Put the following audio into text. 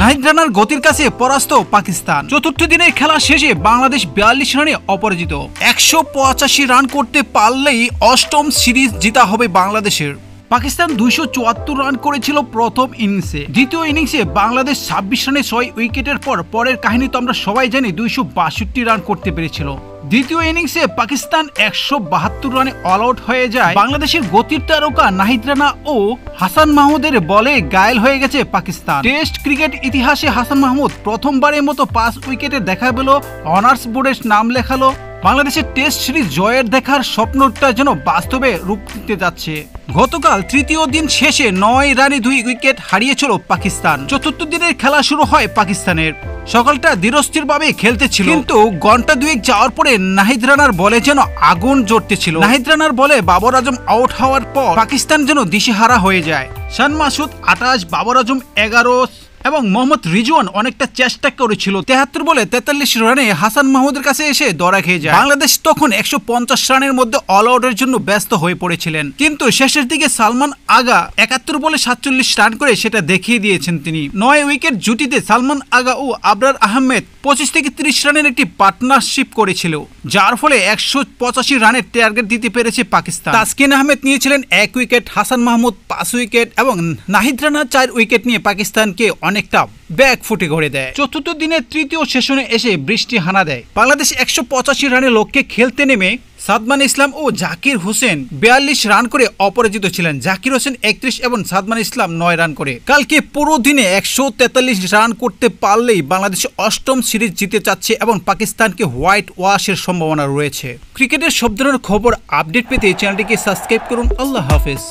নাহিদ রানার গতির কাছে পরাস্ত পাকিস্তান। চতুর্থ দিনের খেলা শেষে বাংলাদেশ 42 রানে অপরাজিত। 185 রান করতে পারলেই অষ্টম সিরিজ জেতা হবে বাংলাদেশের। পাকিস্তান 274 রান করেছিল প্রথম ইনিংসে। দ্বিতীয় ইনিংসে বাংলাদেশ 26 রানে 6 উইকেটের পরের কাহিনী তো আমরা সবাই জানি, 262 রান করতে পেরেছিল। দ্বিতীয় ইনিংসে পাকিস্তান 172 রানে অল আউট হয়ে যায়। বাংলাদেশের গতির তারকা নাহিদ রানা ও হাসান মাহমুদের বলে ঘায়েল হয়ে গেছে পাকিস্তান। টেস্ট ক্রিকেট ইতিহাসে হাসান মাহমুদ প্রথমবারের মতো 5 উইকেটে দেখা পেল, অনার্স বোর্ডের নাম লেখালো। বাংলাদেশের টেস্ট সিরিজ জয়ের দেখার স্বপ্নটা যেন বাস্তবে রূপ নিতে যাচ্ছে। গতকাল তৃতীয় দিন শেষে 9 রানে 2 উইকেট হারিয়েছিল পাকিস্তান। চতুর্থ দিনের খেলা শুরু হয় পাকিস্তানের। সকালটা ধীরস্থিরভাবে খেলতে ছিল, কিন্তু ঘন্টা দুয়েক যাওয়ার পরে নাহিদ রানার বলে যেন আগুন জ্বলতেছিল। নাহিদ রানার বলে বাবর আজম আউট হওয়ার পর পাকিস্তান যেন দিশেহারা হয়ে যায়। শান মাসুদ 28, বাবর আজম 11 এবং মোহাম্মদ রিজওয়ান অনেকটা চেষ্টা করেছিল। 73 বলে 43 রানে হাসান মাহমুদের কাছে এসে ধরা খেয়ে যায়। বাংলাদেশ তখন 150 রানের মধ্যে অল আউটের জন্য ব্যস্ত হয়ে পড়েছিলেন, কিন্তু শেষের দিকে সালমান আগা 71 বলে 47 রান করে সেটা দেখিয়ে দিয়েছেন তিনি। 9 উইকেট জুটিতে সালমান আগা ও আবরার আহমেদ 25 থেকে 30 রানের একটি পার্টনারশিপ করেছিল, যার ফলে 185 রানের টার্গেট দিতে পেরেছে পাকিস্তান। তাসকিন আহমেদ নিয়েছিলেন 1 উইকেট, হাসান মাহমুদ 5 উইকেট এবং নাহিদ রানা 4 উইকেট নিয়ে পাকিস্তানকে অনেকটা ব্যাক ফুটে করে দেয়। চতুর্থ দিনের তৃতীয় সেশনে এসে বৃষ্টি হানা দেয়। বাংলাদেশ 185 রানের লক্ষ্যে খেলতে নেমে সাদমান ইসলাম ও জাকির হোসেন 42 রান করে অপরাজিত ছিলেন। জাকির হোসেন 31 এবং সাদমান ইসলাম 9 রান করে। কালকে পুরো দিনে 143 রান করতে পারলেই বাংলাদেশ অষ্টম সিরিজ জিতে যাচ্ছে এবং পাকিস্তানকে হোয়াইট ওয়াশের সম্ভাবনা রয়েছে। ক্রিকেটের সব ধরনের খবর আপডেট পেতে চ্যানেলটিকে সাবস্ক্রাইব করুন। আল্লাহ হাফেজ।